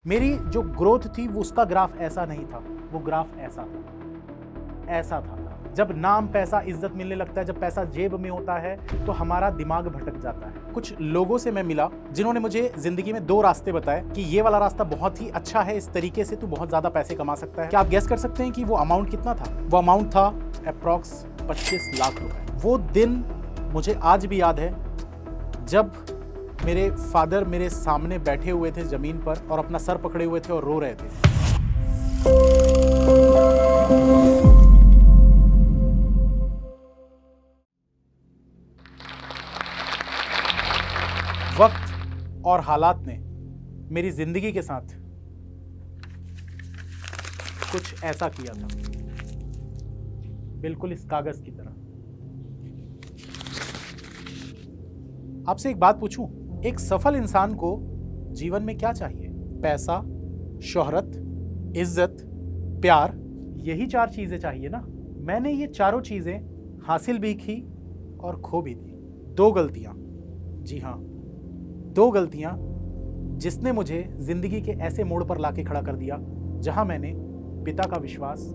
मेरी जो ग्रोथ थी वो उसका ग्राफ ऐसा नहीं था, वो ग्राफ ऐसा था। जब नाम, पैसा, इज्जत मिलने लगता है, जब पैसा जेब में होता है तो हमारा दिमाग भटक जाता है। कुछ लोगों से मैं मिला जिन्होंने मुझे जिंदगी में 2 रास्ते बताए कि ये वाला रास्ता बहुत ही अच्छा है, इस तरीके से तू बहुत ज्यादा पैसे कमा सकता है। क्या आप गेस कर सकते हैं कि वो अमाउंट कितना था? वो अमाउंट था अप्रॉक्स 25 लाख रुपए। वो दिन मुझे आज भी याद है जब मेरे फादर मेरे सामने बैठे हुए थे जमीन पर और अपना सर पकड़े हुए थे और रो रहे थे। वक्त और हालात ने मेरी जिंदगी के साथ कुछ ऐसा किया था, बिल्कुल इस कागज की तरह। आपसे एक बात पूछूं, एक सफल इंसान को जीवन में क्या चाहिए? पैसा, शोहरत, इज्जत, प्यार, यही 4 चीजें चाहिए ना। मैंने ये चारों चीजें हासिल भी की और खो भी दी। 2 गलतियां, जी हाँ, 2 गलतियां जिसने मुझे जिंदगी के ऐसे मोड़ पर लाके खड़ा कर दिया जहां मैंने पिता का विश्वास,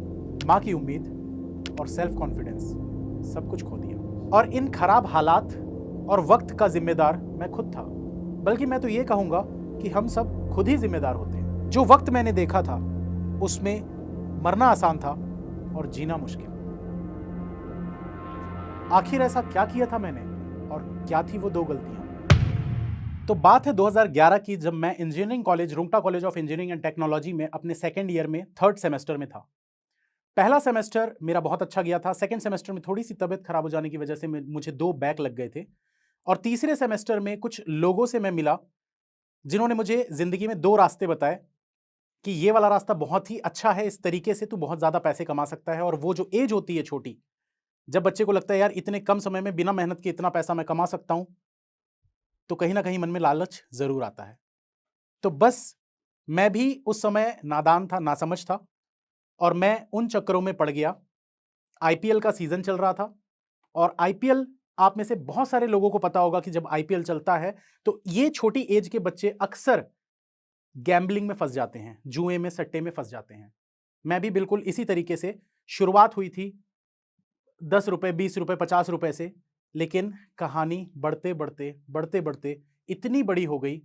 मां की उम्मीद और सेल्फ कॉन्फिडेंस सब कुछ खो दिया। और इन खराब हालात और वक्त का जिम्मेदार मैं खुद था, बल्कि मैं तो ये कहूंगा कि हम सब खुद ही जिम्मेदार होते हैं। जो वक्त मैंने देखा था उसमें मरना आसान था और जीना मुश्किल। आखिर ऐसा क्या किया था मैंने और क्या थी वो 2 गलतियां? तो बात है 2011 की, जब मैं engineering college, Rungta college of engineering and technology में अपने सेकेंड ईयर में 3rd सेमेस्टर में था। पहला सेमेस्टर मेरा बहुत अच्छा गया था। सेकेंड सेमेस्टर में थोड़ी सी तबीयत खराब हो जाने की वजह से मुझे 2 बैक लग गए थे। और तीसरे सेमेस्टर में कुछ लोगों से मैं मिला जिन्होंने मुझे जिंदगी में 2 रास्ते बताए कि ये वाला रास्ता बहुत ही अच्छा है, इस तरीके से तू बहुत ज्यादा पैसे कमा सकता है। और वो जो एज होती है छोटी, जब बच्चे को लगता है यार इतने कम समय में बिना मेहनत के इतना पैसा मैं कमा सकता हूं, तो कहीं ना कहीं मन में लालच जरूर आता है। तो बस मैं भी उस समय नादान था, नासमझ था, और मैं उन चक्करों में पड़ गया। आईपीएल का सीजन चल रहा था और आईपीएल, आप में से बहुत सारे लोगों को पता होगा कि जब आईपीएल चलता है तो ये छोटी एज के बच्चे अक्सर गैम्बलिंग में फंस जाते हैं, जुए में, सट्टे में फंस जाते हैं। मैं भी बिल्कुल इसी तरीके से, शुरुआत हुई थी 10 रुपए, 20 रुपए, 50 रुपए से, लेकिन कहानी बढ़ते बढ़ते बढ़ते बढ़ते इतनी बड़ी हो गई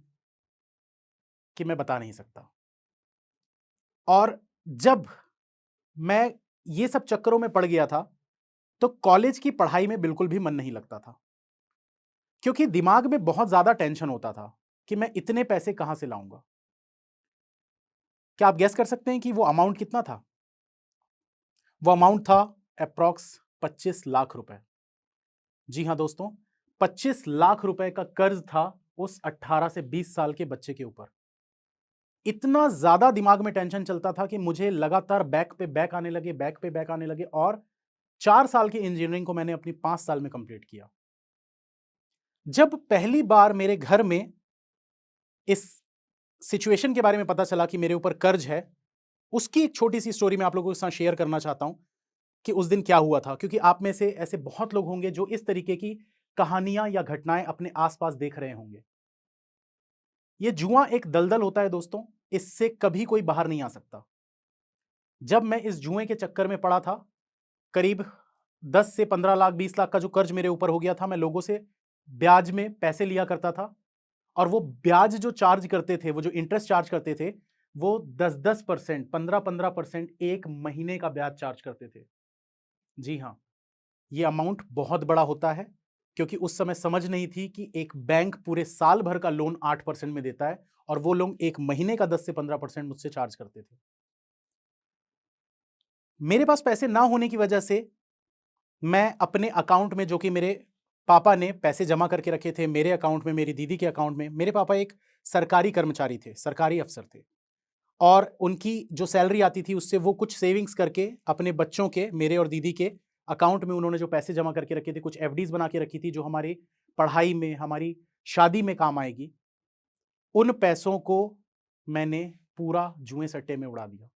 कि मैं बता नहीं सकता। और जब मैं ये सब चक्करों में पड़ गया था तो कॉलेज की पढ़ाई में बिल्कुल भी मन नहीं लगता था, क्योंकि दिमाग में बहुत ज्यादा टेंशन होता था कि मैं इतने पैसे कहां से लाऊंगा। क्या आप गेस कर सकते हैं कि वो अमाउंट कितना था? वो अमाउंट था अप्रॉक्स 25 लाख रुपए। जी हां दोस्तों, 25 लाख रुपए का कर्ज था उस 18 से 20 साल के बच्चे के ऊपर। इतना ज्यादा दिमाग में टेंशन चलता था कि मुझे लगातार बैक पे बैक आने लगे, बैक पे बैक आने लगे। और 4 साल की इंजीनियरिंग को मैंने अपनी 5 साल में कंप्लीट किया। जब पहली बार मेरे घर में इस सिचुएशन के बारे में पता चला कि मेरे ऊपर कर्ज है, उसकी एक छोटी सी स्टोरी मैं आप लोगों के साथ शेयर करना चाहता हूं कि उस दिन क्या हुआ था। क्योंकि आप में से ऐसे बहुत लोग होंगे जो इस तरीके की कहानियां या घटनाएं अपने आसपास देख रहे होंगे। ये जुआ एक दलदल होता है दोस्तों, इससे कभी कोई बाहर नहीं आ सकता। जब मैं इस जुए के चक्कर में पड़ा था, करीब 10 से 15 लाख, 20 लाख का जो कर्ज मेरे ऊपर हो गया था, मैं लोगों से ब्याज में पैसे लिया करता था। और वो ब्याज जो चार्ज करते थे, वो जो इंटरेस्ट चार्ज करते थे, वो 10-10%, 15-15% एक महीने का ब्याज चार्ज करते थे। जी हाँ, ये अमाउंट बहुत बड़ा होता है, क्योंकि उस समय समझ नहीं थी कि एक बैंक पूरे साल भर का लोन 8% में देता है और वो लोग एक महीने का 10 से 15% मुझसे चार्ज करते थे। मेरे पास पैसे ना होने की वजह से मैं अपने अकाउंट में, जो कि मेरे पापा ने पैसे जमा करके रखे थे मेरे अकाउंट में, मेरी दीदी के अकाउंट में, मेरे पापा एक सरकारी कर्मचारी थे, सरकारी अफसर थे। और उनकी जो सैलरी आती थी उससे वो कुछ सेविंग्स करके अपने बच्चों के, मेरे और दीदी के अकाउंट में उन्होंने जो पैसे जमा करके रखे थे, कुछ एफडीज बना के रखी थी जो हमारी पढ़ाई में, हमारी शादी में काम आएगी। उन पैसों को मैंने पूरा जुए सट्टे में उड़ा दिया।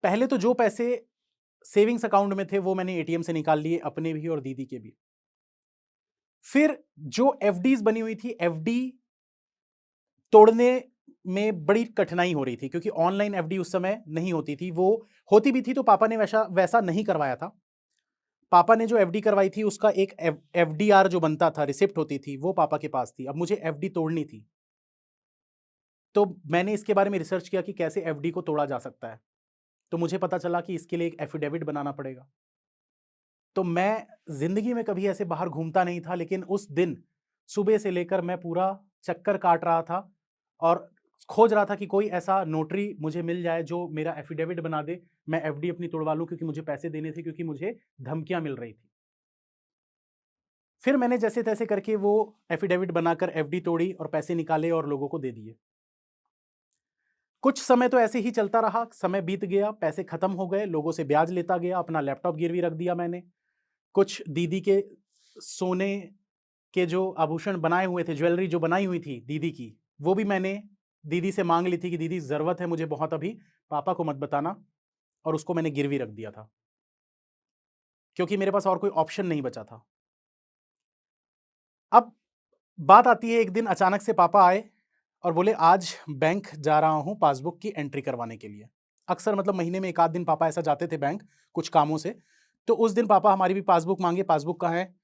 पहले तो जो पैसे सेविंग्स अकाउंट में थे वो मैंने एटीएम से निकाल लिए, अपने भी और दीदी के भी। फिर जो एफडीज बनी हुई थी, एफडी तोड़ने में बड़ी कठिनाई हो रही थी क्योंकि ऑनलाइन एफडी उस समय नहीं होती थी। वो होती भी थी तो पापा ने वैसा वैसा नहीं करवाया था। पापा ने जो एफडी करवाई थी उसका एक एफडीआर जो बनता था, रिसिप्ट होती थी, वो पापा के पास थी। अब मुझे एफडी तोड़नी थी। तो मैंने इसके बारे में रिसर्च किया कि कैसे एफडी को तोड़ा जा सकता है। तो मुझे पता चला कि इसके लिए एक एफिडेविट बनाना पड़ेगा। तो मैं ज़िंदगी में कभी ऐसे बाहर घूमता नहीं था, लेकिन उस दिन सुबह से लेकर मैं पूरा चक्कर काट रहा था और खोज रहा था कि कोई ऐसा नोटरी मुझे मिल जाए जो मेरा एफिडेविट बना दे, मैं एफडी अपनी तुड़वा लूँ, क्योंकि मुझे पैसे देने थे, क्योंकि मुझे धमकियाँ मिल रही थी। फिर मैंने जैसे-तैसे करके वो एफिडेविट बनाकर एफडी तोड़ी और पैसे निकाले और लोगों को दे दिए। कुछ समय तो ऐसे ही चलता रहा, समय बीत गया, पैसे खत्म हो गए, लोगों से ब्याज लेता गया, अपना लैपटॉप गिरवी रख दिया मैंने। कुछ दीदी के सोने के जो आभूषण बनाए हुए थे, ज्वेलरी जो बनाई हुई थी दीदी की, वो भी मैंने दीदी से माँग ली थी कि दीदी ज़रूरत है मुझे बहुत अभी, पापा को मत बताना, और उसको मैंने गिरवी रख दिया था, क्योंकि मेरे पास और कोई ऑप्शन नहीं बचा था। अब बात आती है, एक दिन अचानक से पापा आए और बोले आज बैंक जा रहा हूँ पासबुक की एंट्री करवाने के लिए। अक्सर मतलब महीने में 1 आध दिन पापा ऐसा जाते थे बैंक कुछ कामों से। तो उस दिन पापा हमारी भी पासबुक माँगे, पासबुक कहाँ है?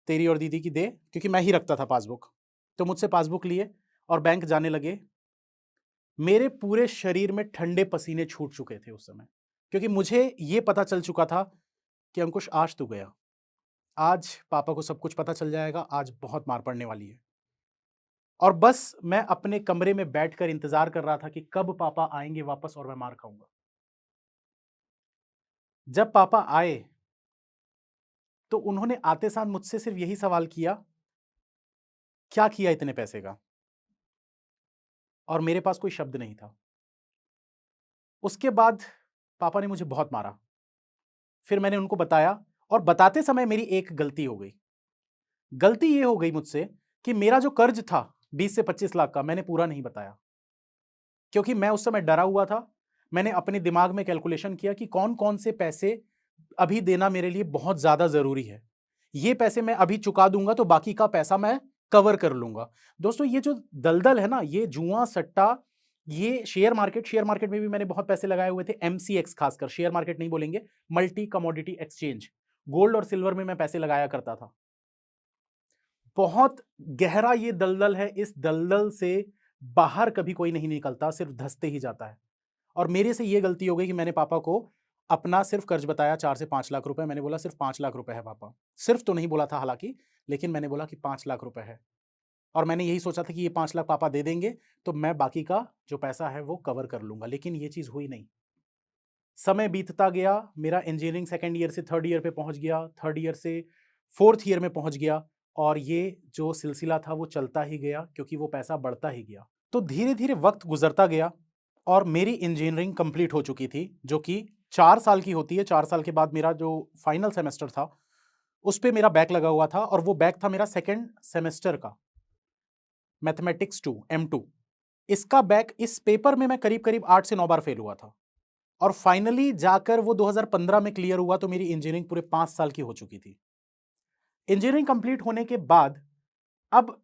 तेरी और दीदी की दे, क्योंकि मैं ही रखता था पासबुक। तो मुझसे पासबुक लिए और बैंक जाने लगे। मेरे पूरे शरीर में ठंडे पसीने छूट चुके थे उस समय, क्योंकि मुझे ये पता चल चुका था कि अंकुश आज तू गया। आज पापा को सब कुछ पता चल जाएगा, आज बहुत मार पड़ने वाली है। और बस मैं अपने कमरे में बैठकर इंतजार कर रहा था कि कब पापा आएंगे वापस और मैं मार खाऊंगा। जब पापा आए तो उन्होंने आते साथ मुझसे सिर्फ यही सवाल किया, क्या किया इतने पैसे का? और मेरे पास कोई शब्द नहीं था। उसके बाद पापा ने मुझे बहुत मारा। फिर मैंने उनको बताया, और बताते समय मेरी एक गलती हो गई। गलती ये हो गई मुझसे कि मेरा जो कर्ज था 20 से 25 लाख का, मैंने पूरा नहीं बताया, क्योंकि मैं उस समय डरा हुआ था। मैंने अपने दिमाग में कैलकुलेशन किया कि कौन-कौन से पैसे अभी देना मेरे लिए बहुत ज़्यादा ज़रूरी है। ये पैसे मैं अभी चुका दूँगा तो बाकी का पैसा मैं कवर कर लूँगा। दोस्तों, ये जो दलदल है ना, ये जुआ, सट्टा, ये शेयर मार्केट में भी मैंने बहुत पैसे लगाए हुए थे, एमसीएक्स खासकर, शेयर मार्केट नहीं बोलेंगे, मल्टी कमोडिटी एक्सचेंज। गोल्ड और सिल्वर में मैं पैसे लगाया करता था। बहुत गहरा ये दलदल है, इस दलदल से बाहर कभी कोई नहीं निकलता, सिर्फ धँसते ही जाता है। और मेरे से ये गलती हो गई कि मैंने पापा को अपना सिर्फ कर्ज बताया 4 से 5 लाख रुपए। मैंने बोला सिर्फ 5 लाख रुपए है पापा। सिर्फ तो नहीं बोला था हालाँकि, लेकिन मैंने बोला कि 5 लाख रुपए है। और मैंने यही सोचा था कि ये 5 लाख पापा दे देंगे, तो मैं बाकी का जो पैसा है वो कवर कर लूँगा, लेकिन ये चीज़ हुई नहीं। समय बीतता गया, मेरा इंजीनियरिंग सेकंड ईयर से थर्ड ईयर पे पहुँच गया, थर्ड ईयर से फोर्थ ईयर में पहुँच गया, और ये जो सिलसिला था वो चलता ही गया, क्योंकि वो पैसा बढ़ता ही गया। तो धीरे-धीरे वक़्त गुज़रता गया और मेरी इंजीनियरिंग कंप्लीट हो चुकी थी, जो कि 4 साल की होती है। 4 साल के बाद मेरा जो फाइनल सेमेस्टर था, उस पे मेरा बैक लगा हुआ था, और वो बैक था मेरा सेकंड सेमेस्टर का, मैथमेटिक्स 2 M2। इसका बैक, इस पेपर में मैं करीब-करीब 8 से 9 बार फेल हुआ था, और फाइनली जाकर वो 2015 में क्लियर हुआ, तो मेरी इंजीनियरिंग पूरे 5 साल की हो चुकी थी। इंजीनियरिंग कंप्लीट होने के बाद अब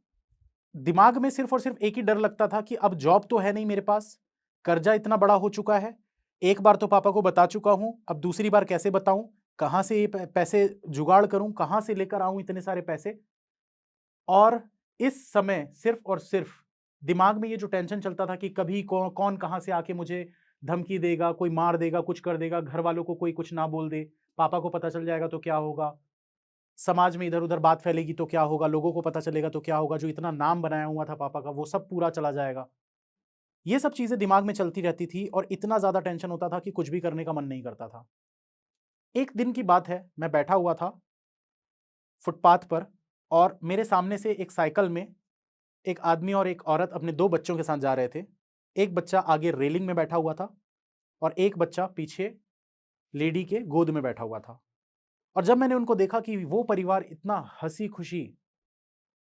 दिमाग में सिर्फ और सिर्फ एक ही डर लगता था कि अब जॉब तो है नहीं मेरे पास, कर्जा इतना बड़ा हो चुका है, एक बार तो पापा को बता चुका हूं, अब दूसरी बार कैसे बताऊं, कहां से ये पैसे जुगाड़ करूं, कहां से लेकर आऊं इतने सारे पैसे। और इस समय सिर्फ और सिर्फ दिमाग में ये जो टेंशन चलता था कि कभी कौन कौन कहां से आके मुझे धमकी देगा, कोई मार देगा, कुछ कर देगा, घर वालों को कोई कुछ ना बोल दे, पापा को पता चल जाएगा तो क्या होगा, समाज में इधर-उधर बात फैलेगी तो क्या होगा, लोगों को पता चलेगा तो क्या होगा, जो इतना नाम बनाया हुआ था पापा का वो सब पूरा चला जाएगा। ये सब चीज़ें दिमाग में चलती रहती थी और इतना ज़्यादा टेंशन होता था कि कुछ भी करने का मन नहीं करता था। एक दिन की बात है, मैं बैठा हुआ था फुटपाथ पर, और मेरे सामने से एक साइकिल में एक आदमी और एक औरत अपने 2 बच्चों के साथ जा रहे थे। एक बच्चा आगे रेलिंग में बैठा हुआ था और एक बच्चा पीछे लेडी के गोद में बैठा हुआ था। और जब मैंने उनको देखा कि वो परिवार इतना हँसी-खुशी,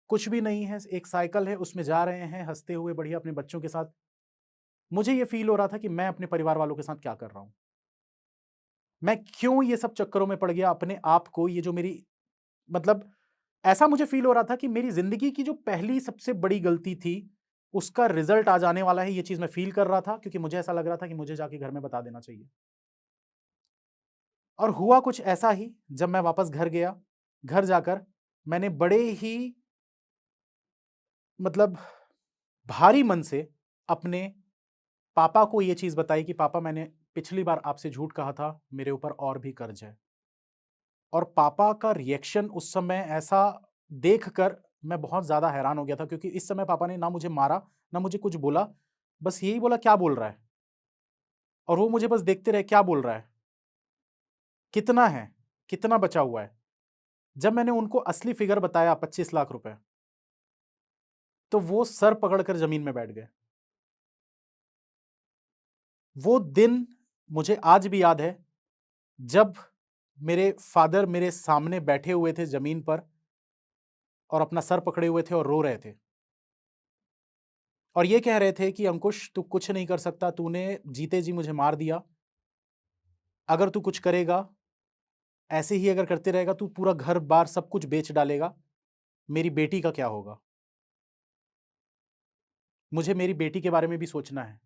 कुछ भी नहीं है, एक साइकिल है, उसमें जा रहे हैं हँसते हुए बढ़िया अपने बच्चों के साथ, मुझे ये फ़ील हो रहा था कि मैं अपने परिवार वालों के साथ क्या कर रहा हूँ? मैं क्यों ये सब चक्करों में पड़ गया अपने आप को, ये जो मेरी, मतलब ऐसा मुझे फ़ील हो रहा था कि मेरी ज़िंदगी की जो पहली सबसे बड़ी गलती थी, उसका रिजल्ट आ जाने वाला है, ये चीज़ मैं फ़ील कर रहा था, क्योंकि मुझे ऐसा लग रहा था कि मुझे जाके घर में बता देना चाहिए। और हुआ कुछ ऐसा ही, जब मैं वापस घर गया, घर जाकर मैंने बड़े ही मतलब भारी मन से अपने पापा को ये चीज़ बताई कि पापा, मैंने पिछली बार आपसे झूठ कहा था, मेरे ऊपर और भी कर्ज है। और पापा का रिएक्शन उस समय ऐसा देखकर मैं बहुत ज़्यादा हैरान हो गया था, क्योंकि इस समय पापा ने ना मुझे मारा, ना मुझे कुछ बोला, बस यही बोला, क्या बोल रहा है? और वो मुझे बस देखते रहे, क्या बोल रहा है? कितना है? कितना बचा हुआ है? जब मैंने उनको असली फिगर बताया 25 लाख रुपए, तो वो सर पकड़कर ज़मीन में बैठ गए। वो दिन मुझे आज भी याद है, जब मेरे फादर मेरे सामने बैठे हुए थे ज़मीन पर और अपना सर पकड़े हुए थे और रो रहे थे। और ये कह रहे थे कि अंकुश, तू कुछ नहीं कर सकता, तूने जीते जी मुझे मार दिया। अगर तू कुछ करेगा, ऐसे ही अगर करते रहेगा, तू पूरा घर-बार सब कुछ बेच डालेगा, मेरी बेटी का क्या होगा? मुझे मेरी बेटी के बारे में भी सोचना है।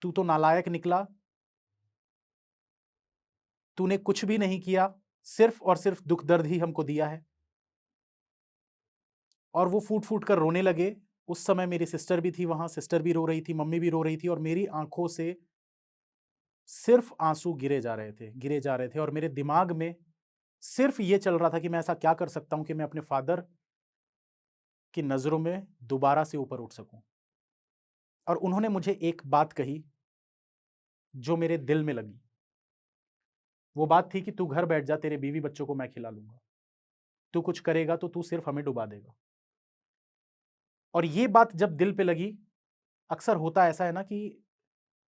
तू तो नालायक निकला, तूने कुछ भी नहीं किया, सिर्फ़ और सिर्फ़ दुःख-दर्द ही हमको दिया है। और वो फूट-फूट कर रोने लगे। उस समय मेरी सिस्टर भी थी वहाँ, सिस्टर भी रो रही थी, मम्मी भी रो रही थी, और मेरी आँखों से सिर्फ़ आँसू गिरे जा रहे थे, और मेरे दिमाग में सिर्फ़ ये चल रहा था कि मैं ऐसा क्या कर सकता हूँ कि मैं अपने फादर की नज़रों में दोबारा से ऊपर उठ सकूँ। और उन्होंने मुझे एक बात कही, जो मेरे दिल में लगी। वो बात थी कि तू घर बैठ जा, तेरे बीवी-बच्चों को मैं खिला लूँगा। तू कुछ करेगा तो तू सिर्फ़ हमें डुबा देगा। और ये बात जब दिल पे लगी, अक्सर होता ऐसा है ना कि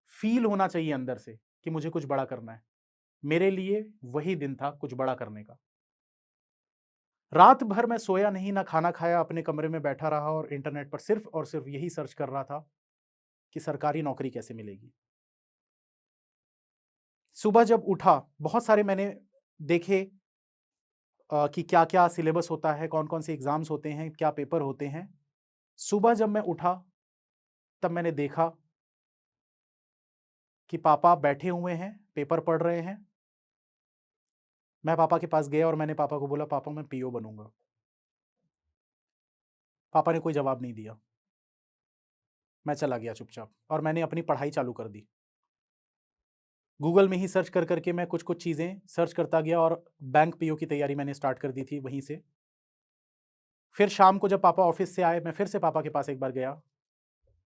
फ़ील होना चाहिए अंदर से कि मुझे कुछ बड़ा करना है। मेरे लिए वही दिन था कुछ बड़ा करने का। रात भर मैं सोया नहीं, ना खाना खाया, अपने कमरे में बैठा रहा और इंटरनेट पर सिर्फ़ और सिर्फ़ यही सर्च कर रहा था कि सरकारी नौकरी कैसे मिलेगी। सुबह जब उठा, बहुत सारे मैंने देखे कि क्या-क्या सिलेबस होता है, कौन-कौन से एग्ज़ाम्स होते हैं, क्या पेपर होते हैं। सुबह जब मैं उठा, तब मैंने देखा कि पापा बैठे हुए हैं, पेपर पढ़ रहे हैं। मैं पापा के पास गया और मैंने पापा को बोला, पापा मैं पीओ बनूँगा। पापा ने कोई जवाब नहीं दिया। मैं चला गया चुपचाप और मैंने अपनी पढ़ाई चालू कर दी। गूगल में ही सर्च कर के मैं कुछ-कुछ चीज़ें सर्च करता गया और बैंक पीओ की तैयारी मैंने स्टार्ट कर दी थी वहीं से। फिर शाम को जब पापा ऑफ़िस से आए, मैं फिर से पापा के पास एक बार गया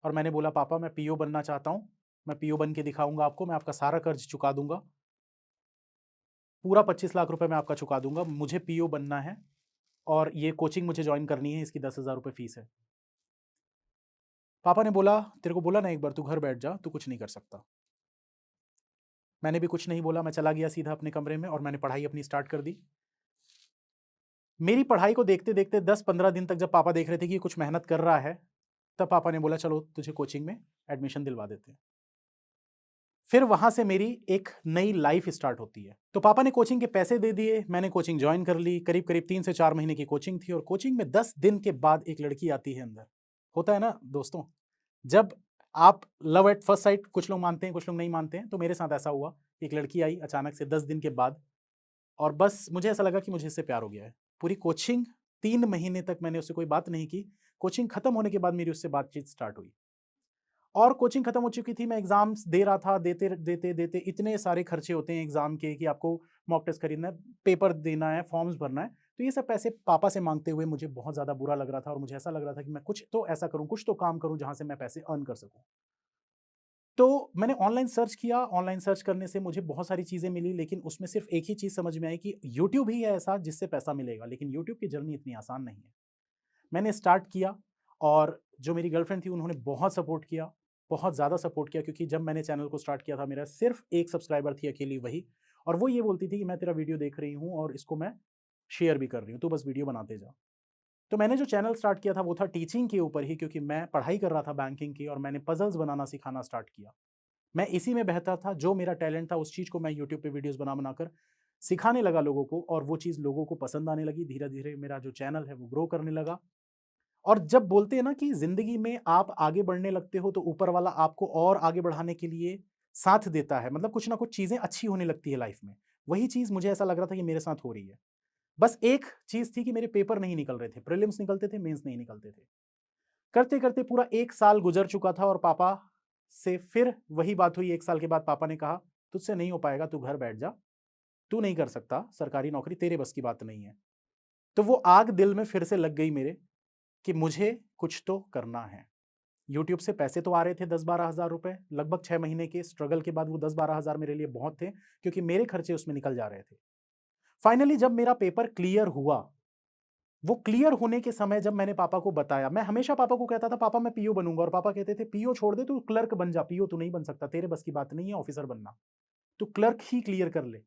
और मैंने बोला, पापा मैं पीओ बनना चाहता हूँ। मैं पीओ बन के दिखाऊँगा आपको, मैं आपका सारा कर्ज़ चुका दूँगा। पूरा 25 लाख रुपए मैं आपका चुका दूँगा। मुझे पीओ बनना है और ये कोचिंग मुझे जॉइन करनी है, इसकी 10,000 रुपए फ़ीस है। पापा ने बोला, तेरे को बोला ना एक बार, तू घर बैठ जा, तू कुछ नहीं कर सकता। मैंने भी कुछ नहीं बोला, मैं चला गया सीधा अपने कमरे में और मैंने पढ़ाई अपनी स्टार्ट कर दी। मेरी पढ़ाई को देखते-देखते 10-15 दिन तक जब पापा देख रहे थे कि ये कुछ मेहनत कर रहा है, तब पापा ने बोला, चलो तुझे कोचिंग में एडमिशन दिलवा देते हैं। फिर वहाँ से मेरी एक नई लाइफ़ स्टार्ट होती है। तो पापा ने कोचिंग के पैसे दे दिए, मैंने कोचिंग जॉइन कर ली, करीब-करीब 3 से 4 महीने की कोचिंग थी और कोचिंग में 10 दिन के बाद एक लड़की आती है अंदर। होता है ना दोस्तों, जब आप लव एट फर्स्ट साइट, कुछ लोग मानते हैं, कुछ लोग नहीं मानते हैं, तो मेरे साथ ऐसा हुआ। एक लड़की आई अचानक से 10 दिन के बाद और बस मुझे ऐसा लगा कि मुझे इससे प्यार हो गया है। पूरी कोचिंग 3 महीने तक मैंने उससे कोई बात नहीं की। कोचिंग खत्म होने के बाद मेरी उससे बातचीत स्टार्ट हुई और कोचिंग खत्म हो चुकी थी, मैं एग्ज़ाम्स दे रहा था, देते इतने सारे खर्चे होते हैं एग्ज़ाम के कि आपको मॉक टेस्ट खरीदना है, पेपर देना है, फॉर्म्स भरना है। तो ये सब पैसे पापा से माँगते हुए मुझे बहुत ज़्यादा बुरा लग रहा था और मुझे ऐसा लग रहा था कि मैं कुछ तो ऐसा करूँ, कुछ तो काम करूँ जहाँ से मैं पैसे अर्न कर सकूँ। तो मैंने ऑनलाइन सर्च किया, ऑनलाइन सर्च करने से मुझे बहुत सारी चीज़ें मिली, लेकिन उसमें सिर्फ़ एक ही चीज़ समझ में आई कि यूट्यूब ही है ऐसा जिससे पैसा मिलेगा, लेकिन यूट्यूब की जर्नी इतनी आसान नहीं है। मैंने स्टार्ट किया और जो मेरी गर्लफ्रेंड थी उन्होंने बहुत सपोर्ट किया, बहुत ज़्यादा सपोर्ट किया, क्योंकि जब मैंने चैनल को स्टार्ट किया था मेरा सिर्फ़ 1 सब्सक्राइबर थी अकेली वही, और वो ये बोलती थी कि मैं तेरा वीडियो देख रही हूँ और इसको मैं शेयर भी कर रही हूँ, तू बस वीडियो बनाते जा। तो मैंने जो चैनल स्टार्ट किया था वो था टीचिंग के ऊपर ही, क्योंकि मैं पढ़ाई कर रहा था बैंकिंग की और मैंने पज़ल्स बनाना सिखाना स्टार्ट किया। मैं इसी में बेहतर था, जो मेरा टैलेंट था उस चीज़ को मैं यूट्यूब पे वीडियोज़ बना-बनाकर सिखाने लगा लोगों को और वो चीज़ लोगों को पसंद आने लगी। धीरे-धीरे मेरा जो चैनल है वो ग्रो करने लगा और जब बोलते हैं ना कि ज़िंदगी में आप आगे बढ़ने लगते हो तो ऊपर वाला आपको और आगे बढ़ाने के लिए साथ देता है, मतलब कुछ ना कुछ चीज़ें अच्छी होने लगती है लाइफ में। वही चीज़ मुझे ऐसा लग रहा था कि मेरे साथ हो रही है। बस एक चीज़ थी कि मेरे पेपर नहीं निकल रहे थे, प्रीलिम्स निकलते थे, मेंस नहीं निकलते थे। करते-करते पूरा 1 साल गुज़र चुका था और पापा से फिर वही बात हुई। 1 साल के बाद पापा ने कहा, "तुझसे नहीं हो पाएगा, तू घर बैठ जा। तू नहीं कर सकता, सरकारी नौकरी तेरे बस की बात नहीं है।" तो वो आग दिल में फिर से लग गई मेरे कि मुझे कुछ तो करना है। यूट्यूब से पैसे तो आ रहे थे 10-12 हज़ार रुपए, लगभग 6 महीने के स्ट्रगल के बाद वो 10-12 हज़ार मेरे लिए बहुत थे, क्योंकि मेरे खर्चे उसमें निकल जा रहे थे। फाइनली जब मेरा पेपर क्लियर हुआ, वो क्लियर होने के समय जब मैंने पापा को बताया, मैं हमेशा पापा को कहता था, "पापा मैं पीओ बनूँगा", और पापा कहते थे, "पीओ छोड़ दे, तू क्लर्क बन जा, पीओ तू नहीं बन सकता, तेरे बस की बात नहीं है ऑफिसर बनना, तू क्लर्क ही क्लियर कर ले।"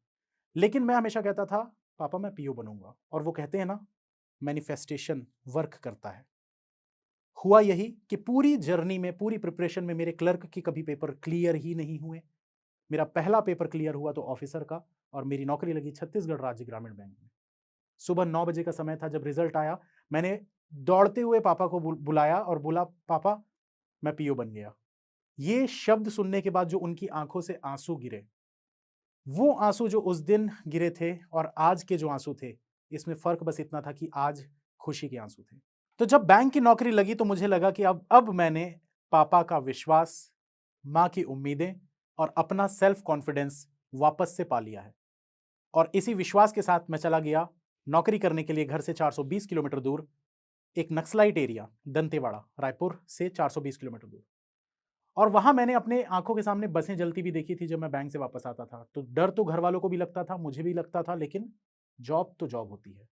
लेकिन मैं हमेशा कहता था, "पापा मैं पीओ बनूँगा", और वो कहते हैं ना, मैनिफेस्टेशन वर्क करता है। हुआ यही कि पूरी जर्नी में, पूरी प्रिपरेशन में मेरे क्लर्क के कभी पेपर क्लियर ही नहीं हुए। मेरा पहला पेपर क्लियर हुआ तो ऑफिसर का, और मेरी नौकरी लगी छत्तीसगढ़ राज्य ग्रामीण बैंक में। सुबह 9 बजे का समय था, जब रिजल्ट आया, मैंने दौड़ते हुए पापा को बुलाया और बोला, "पापा, मैं पीओ बन गया।" ये शब्द सुनने के बाद जो उनकी आंखों से आंसू गिरे, वो आंसू जो उस दिन गिरे थे और आज के जो आंसू थे, इसमें फर्क बस इतना था कि आज खुशी के आंसू थे। तो जब बैंक की नौकरी लगी तो मुझे लगा कि अब मैंने पापा का विश्वास, माँ की उम्मीदें और अपना सेल्फ कॉन्फिडेंस वापस से पा लिया है। और इसी विश्वास के साथ मैं चला गया नौकरी करने के लिए घर से 420 किलोमीटर दूर, एक नक्सलाइट एरिया दंतेवाड़ा, रायपुर से 420 किलोमीटर दूर। और वहाँ मैंने अपने आँखों के सामने बसें जलती भी देखी थी जब मैं बैंक से वापस आता था। तो डर तो घर वालों को भी लगता था, मुझे भी लगता था, लेकिन जॉब तो जॉब होती है।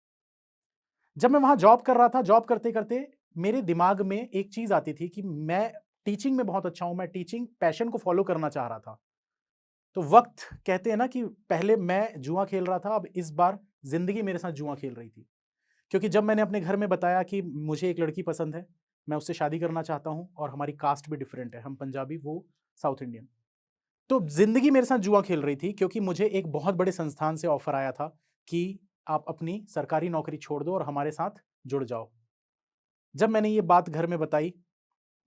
जब मैं वहाँ जॉब कर रहा था, जॉब करते-करते मेरे दिमाग में एक चीज़ आती थी कि मैं टीचिंग में बहुत अच्छा हूँ, मैं टीचिंग पैशन को फ़ॉलो करना चाह रहा था। तो वक़्त, कहते हैं ना कि पहले मैं जुआ खेल रहा था, अब इस बार ज़िंदगी मेरे साथ जुआ खेल रही थी। क्योंकि जब मैंने अपने घर में बताया कि मुझे एक लड़की पसंद है, मैं उससे शादी करना चाहता हूँ और हमारी कास्ट भी डिफरेंट है, हम पंजाबी, वो साउथ इंडियन। तो ज़िंदगी मेरे साथ जुआ खेल रही थी, क्योंकि मुझे एक बहुत बड़े संस्थान से ऑफ़र आया था कि आप अपनी सरकारी नौकरी छोड़ दो और हमारे साथ जुड़ जाओ। जब मैंने ये बात घर में बताई,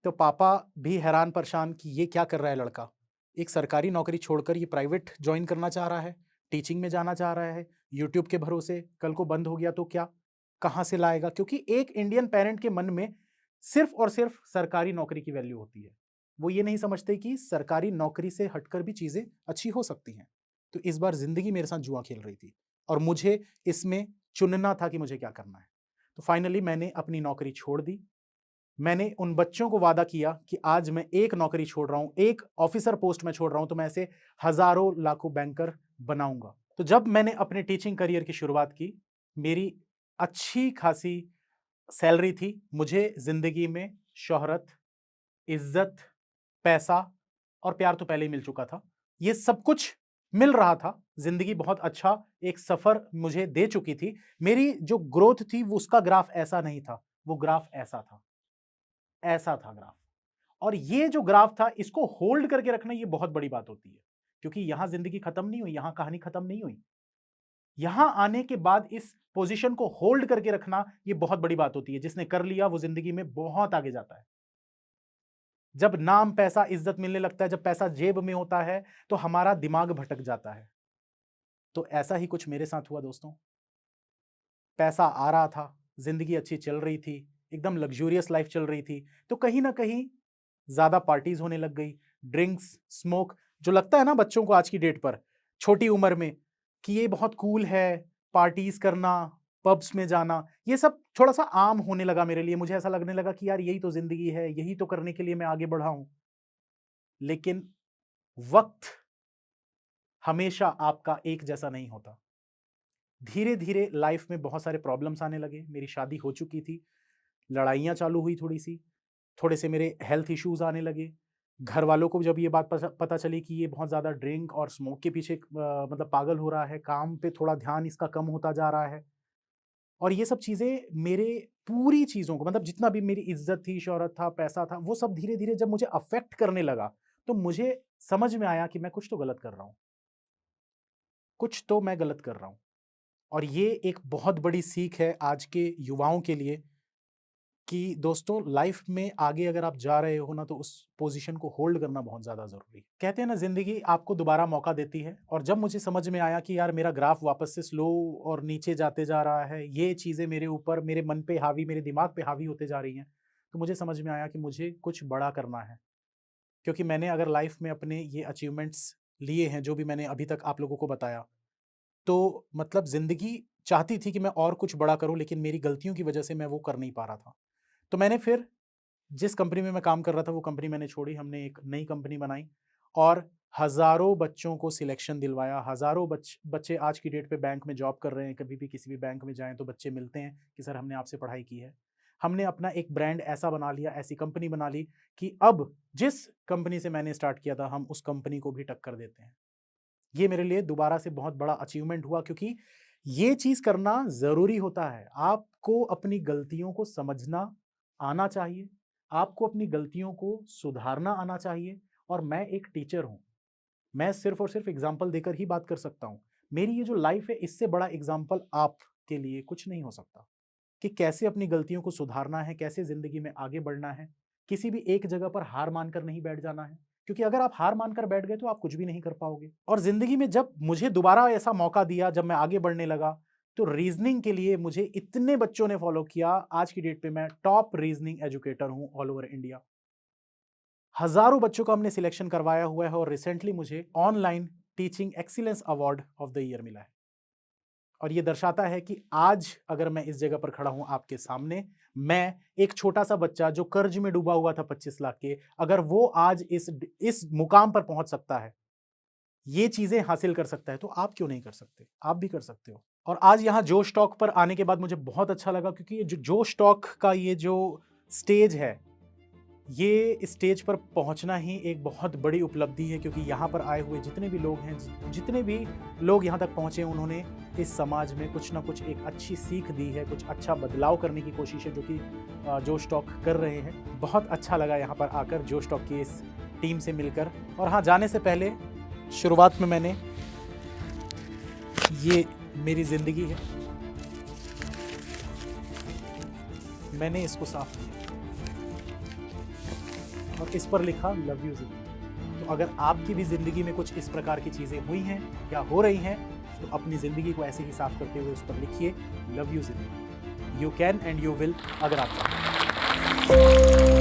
तो पापा भी हैरान परेशान कि ये क्या कर रहा है लड़का? एक सरकारी नौकरी छोड़कर ये प्राइवेट जॉइन करना चाह रहा है, टीचिंग में जाना चाह रहा है, यूट्यूब के भरोसे, कल को बंद हो गया तो क्या? कहाँ से लाएगा? क्योंकि एक इंडियन पेरेंट के मन में सिर्फ़ और सिर्फ़ सरकारी नौकरी की वैल्यू होती है। वो ये नहीं समझते कि सरकारी नौकरी से हटकर भी चीज़ें अच्छी हो सकती हैं। तो इस बार ज़िंदगी मेरे साथ जुआ खेल रही थी और मुझे इसमें चुनना था कि मुझे क्या करना है। तो फाइनली मैंने अपनी नौकरी छोड़ दी। मैंने उन बच्चों को वादा किया कि आज मैं एक नौकरी छोड़ रहा हूँ, एक ऑफिसर पोस्ट में छोड़ रहा हूँ, तो मैं ऐसे हज़ारों, लाखों बैंकर बनाऊँगा। तो जब मैंने अपने टीचिंग करियर की शुरुआत की, मेरी अच्छी खासी सैलरी थी। मुझे ज़िंदगी में शोहरत, इज़्ज़त, पैसा और प्यार तो पहले ही मिल चुका था। ये सब कुछ मिल रहा था। ज़िंदगी बहुत अच्छा एक सफ़र मुझे दे चुकी थी। मेरी जो ग्रोथ थी, वो उसका ग्राफ ऐसा नहीं था, वो ग्राफ ऐसा था। ऐसा था ग्राफ। और ये जो ग्राफ था, इसको होल्ड करके रखना, ये बहुत बड़ी बात होती है। क्योंकि यहां जिंदगी खत्म नहीं हुई, यहां कहानी खत्म नहीं हुई। यहां आने के बाद इस पोजीशन को होल्ड करके रखना, ये बहुत बड़ी बात होती है। जिसने कर लिया वो जिंदगी में बहुत आगे जाता है। जब नाम, पैसा, इज्जत मिलने लगता है, जब पैसा जेब में होता है, तो हमारा दिमाग भटक जाता है। तो ऐसा ही कुछ मेरे साथ हुआ दोस्तों। पैसा आ रहा था, जिंदगी अच्छी चल रही थी, एकदम लग्जूरियस लाइफ चल रही थी। तो कहीं ना कहीं ज़्यादा पार्टीज़ होने लग गई, ड्रिंक्स, स्मोक, जो लगता है ना बच्चों को आज की डेट पर, छोटी उम्र में, कि ये बहुत कूल है, पार्टीज़ करना, पब्स में जाना, ये सब थोड़ा-सा आम होने लगा मेरे लिए। मुझे ऐसा लगने लगा कि यार यही तो ज़िंदगी है, यही तो करने के लिए मैं आगे बढ़ा हूँ। लेकिन वक़्त हमेशा आपका एक जैसा नहीं होता। धीरे-धीरे लाइफ़ में बहुत सारे प्रॉब्लम्स आने लगे, मेरी शादी हो चुकी थी, लड़ाइयाँ चालू हुई थोड़ी-सी, थोड़े से मेरे हेल्थ इश्यूज़ आने लगे। घर वालों को जब ये बात पता चली कि ये बहुत ज़्यादा ड्रिंक और स्मोक के पीछे मतलब पागल हो रहा है, काम पे थोड़ा ध्यान इसका कम होता जा रहा है। और ये सब चीज़ें मेरे पूरी चीज़ों को, मतलब जितना भी मेरी इज़्ज़त थी, शोहरत था, पैसा था, वो सब धीरे-धीरे जब मुझे अफ़ेक्ट करने लगा, तो मुझे समझ में आया कि मैं कुछ तो गलत कर रहा हूँ। कुछ तो मैं गलत कर रहा हूँ। और ये एक बहुत बड़ी सीख है आज के युवाओं के लिए कि दोस्तों लाइफ में आगे अगर आप जा रहे हो ना तो उस पोजीशन को होल्ड करना बहुत ज़्यादा ज़रूरी है। कहते हैं ना ज़िंदगी आपको दोबारा मौका देती है, और जब मुझे समझ में आया कि यार मेरा ग्राफ वापस से स्लो और नीचे जाते जा रहा है, ये चीज़ें मेरे ऊपर, मेरे मन पे हावी, मेरे दिमाग पे हावी होते जा रही हैं, तो मुझे समझ में आया कि मुझे कुछ बड़ा करना है। क्योंकि मैंने अगर लाइफ में अपने ये अचीवमेंट्स लिए हैं, जो भी मैंने अभी तक आप लोगों को बताया, तो मतलब ज़िंदगी चाहती थी कि मैं और कुछ बड़ा करूँ, लेकिन मेरी गलतियों की वजह से मैं वो कर नहीं पा रहा था। तो मैंने फिर जिस कंपनी में मैं काम कर रहा था वो कंपनी मैंने छोड़ी, हमने एक नई कंपनी बनाई और हज़ारों बच्चों को सिलेक्शन दिलवाया। हज़ारों बच्चे आज की डेट पे बैंक में जॉब कर रहे हैं, कभी भी किसी भी बैंक में जाएँ तो बच्चे मिलते हैं कि सर हमने आपसे पढ़ाई की है। हमने अपना एक ब्रांड ऐसा बना लिया, ऐसी कंपनी बना ली कि अब जिस कंपनी से मैंने स्टार्ट किया था, हम उस कंपनी को भी टक्कर देते हैं। ये मेरे लिए दोबारा से बहुत बड़ा अचीवमेंट हुआ, क्योंकि ये चीज़ करना ज़रूरी होता है। आपको अपनी गलतियों को समझना आना चाहिए, आपको अपनी गलतियों को सुधारना आना चाहिए, और मैं एक टीचर हूँ। मैं सिर्फ़ और सिर्फ़ एग्ज़ाम्पल देकर ही बात कर सकता हूँ। मेरी ये जो लाइफ़ है, इससे बड़ा एग्ज़ाम्पल आपके लिए कुछ नहीं हो सकता कि कैसे अपनी गलतियों को सुधारना है, कैसे ज़िंदगी में आगे बढ़ना है। किसी भी एक जगह पर हार मानकर नहीं बैठ जाना है, क्योंकि अगर आप हार मानकर बैठ गए तो आप कुछ भी नहीं कर पाओगे। और ज़िंदगी में जब मुझे दोबारा ऐसा मौका दिया, जब मैं आगे बढ़ने लगा, तो रीज़निंग के लिए मुझे इतने बच्चों ने फ़ॉलो किया। आज की डेट पे मैं टॉप रीज़निंग एजुकेटर हूँ ऑल ओवर इंडिया। हज़ारों बच्चों का हमने सिलेक्शन करवाया हुआ है, और रिसेंटली मुझे online teaching excellence award of the year मिला है। और ये दर्शाता है कि आज अगर मैं इस जगह पर खड़ा हूँ आपके सामने, मैं एक छोटा-सा बच्चा जो कर्ज में डूबा हुआ था 25 लाख के, अगर वो आज इस मुकाम पर पहुँच सकता है, ये चीज़ें हासिल कर सकता है, तो आप क्यों नहीं कर सकते? आप भी कर सकते हो। और आज यहाँ जोश टॉक पर आने के बाद मुझे बहुत अच्छा लगा, क्योंकि ये जो जोश टॉक का ये जो स्टेज है, ये स्टेज पर पहुंचना ही एक बहुत बड़ी उपलब्धि है, क्योंकि यहाँ पर आए हुए जितने भी लोग हैं, जितने भी लोग यहाँ तक पहुँचे, उन्होंने इस समाज में कुछ ना कुछ एक अच्छी सीख दी है, कुछ अच्छा बदलाव करने की कोशिश है, जो कि जोश टॉक कर रहे हैं। बहुत अच्छा लगा यहाँ पर आकर जोश टॉक की इस टीम से मिलकर। और हाँ, जाने से पहले शुरुआत में मैंने ये मेरी ज़िंदगी है, मैंने इसको साफ किया और इस पर लिखा लव यू ज़िंदगी। तो अगर आपकी भी ज़िंदगी में कुछ इस प्रकार की चीज़ें हुई हैं या हो रही हैं, तो अपनी ज़िंदगी को ऐसे ही साफ करते हुए उस पर लिखिए लव यू ज़िंदगी। You can and you will, अगर आप चाहें।